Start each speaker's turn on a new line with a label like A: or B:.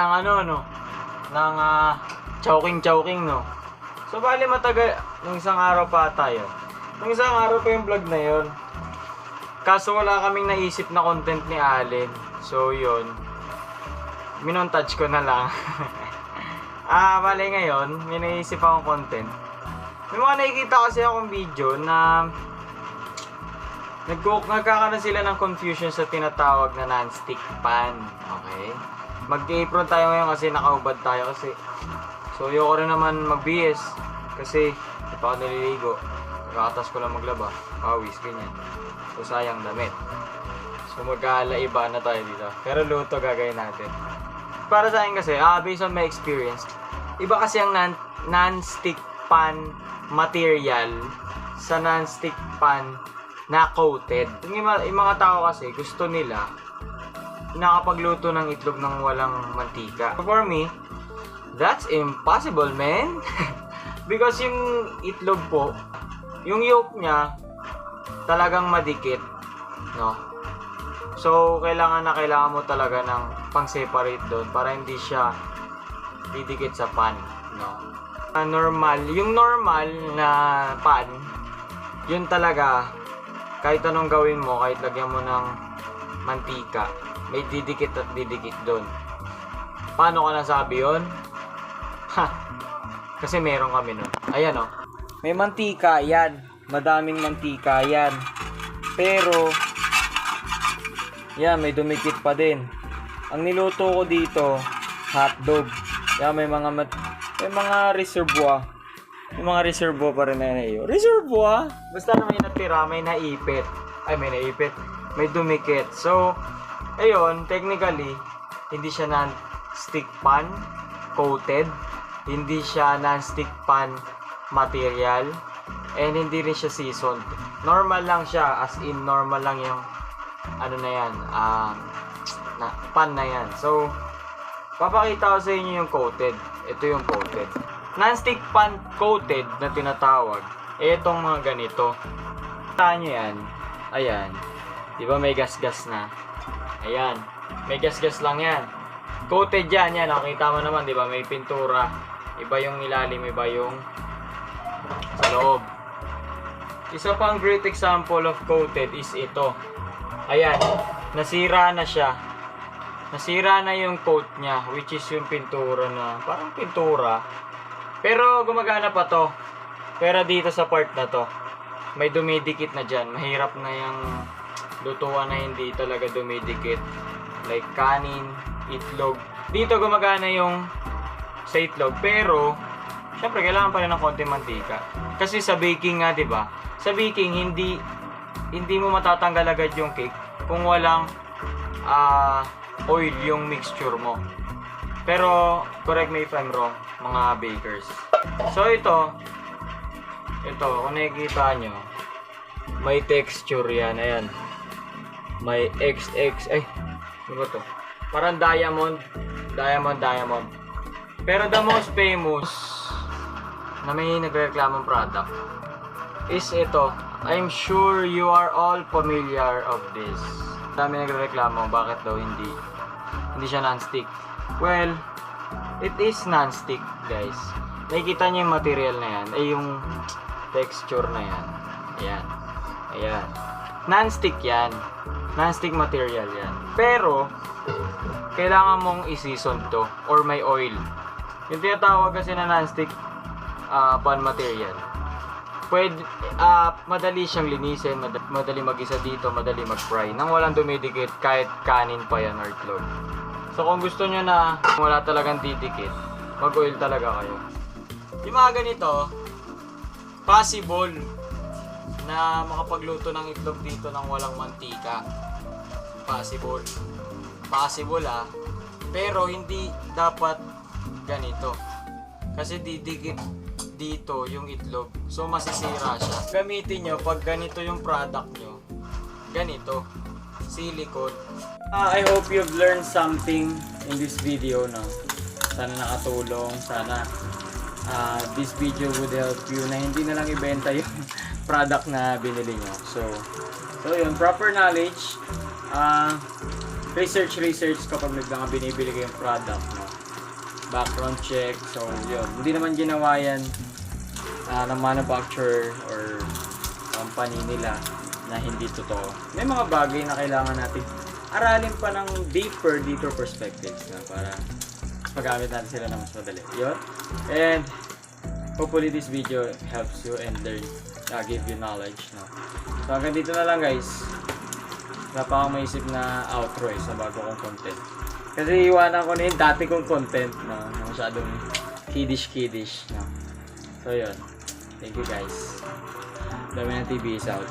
A: ng ano, no? Ng chowking, no? So, bali matagal, nung isang araw pa tayo. Nung isang araw pa yung vlog na yon. Kaso wala kaming naisip na content ni Allen. So, yun. Minontage ko na lang. Bali ngayon, may naisip akong content. May mga nakikita kasi akong video na nagkakaroon sila ng confusion sa tinatawag na non-stick pan. Okay? Mag-apron tayo ngayon kasi nakaubad tayo kasi. So, ayoko rin naman mag-BS kasi hindi pa ako naliligo. Kakatas ko lang maglaba. Pawis, ganyan. So, sayang damit. So, iba na tayo dito. Pero luto gagawin natin. Para sa akin kasi, based on my experience, iba kasi ang non-stick pan material sa non-stick pan na coated. Yung mga tao kasi gusto nila nakapagluto ng itlog ng walang mantika. For me, that's impossible, man. Because yung itlog po, yung yolk niya talagang madikit, no? So, kailangan mo talaga ng pang-separate doon para hindi siya didikit sa pan, no? Yung normal na pan, yun talaga kahit anong gawin mo, kahit lagyan mo ng mantika, may didikit at didikit doon. Paano ko nasabi yun? Kasi meron kami nun. Ayan o. May mantika yan. Madaming mantika yan. Pero, yan, may dumikit pa din. Ang niluto ko dito, hotdog. Yan, may mga reservoir. Yung mga reservoir pa rin na yun. Reservoir? Basta na may natira, may naipit. May dumikit. So, ayun, technically, hindi siya non-stick pan coated. Hindi siya non-stick pan material. And hindi rin siya seasoned. Normal lang siya, as in normal lang yung pan na yan. So, papakita ko sa inyo yung coated. Ito yung coated. Non-stick pan coated na tinatawag, etong mga ganito. Kita nyo yan. Ayan. Diba may gas-gas na? Ayan. May gas-gas lang yan. Coated yan. Yan. Nakita mo naman, diba? May pintura. Iba yung ilalim, iba yung sa loob. Isa pang great example of coated is ito. Ayan. Nasira na siya. Nasira na yung coat niya, which is yung pintura na, parang pintura. Pero gumagana pa to. Pero dito sa part na to, may dumidikit na dyan. Mahirap na yung lutuan na hindi talaga dumidikit. Like kanin, itlog. Dito gumagana yung sa itlog. Pero, syempre kailangan pa rin ng konting mantika. Kasi sa baking nga, diba? Sa baking, hindi mo matatanggal agad yung cake kung walang oil yung mixture mo. Pero, correct me if I'm wrong, mga bakers. So, ito, kung nakikita nyo, may texture yan, ayan. May XX, ano ba to? Parang diamond. Pero the most famous na may nagreklamong product is ito. I'm sure you are all familiar of this. Dami nagreklamo, bakit daw hindi siya non-stick. Well, it is non-stick, guys. Nakikita niyo yung material na yan, yung texture na yan. Ayan. Non-stick yan. Non-stick material yan. Pero, kailangan mong i-season to or may oil. Yung tinatawag kasi na non-stick pan material. Madali siyang linisin, madali mag-isa dito, madali mag-fry nang walang dumidikit kahit kanin pa yan or itlog. So kung gusto nyo na wala talagang didikit, mag-oil talaga kayo. Yung mga ganito, possible na makapagluto ng itlog dito ng walang mantika. Possible. Pero hindi dapat ganito. Kasi didikit dito yung itlog. So masisira siya. Gamitin nyo pag ganito yung product nyo. Ganito. Silicone. I hope you've learned something in this video, no? Sana nakatulong. Sana this video would help you na hindi na lang ibenta yung product na binili nyo. So yun, proper knowledge. Research kapag binibili kayong product, no? background check. So, yun. Hindi naman ginawa yan ng manufacturer or company nila na hindi totoo. May mga bagay na kailangan natin aralin pa ng deeper perspectives na para magamit natin sila ng mas madali. Yun. And hopefully this video helps you and learn, give you knowledge. No? So hanggang dito na lang guys. Wala pa akong maisip na outro sa bago kong content. Kasi iwanan ko na yung dati kong content. No? Masyadong kiddish. No? So yun. Thank you guys. Dami ng TV is out.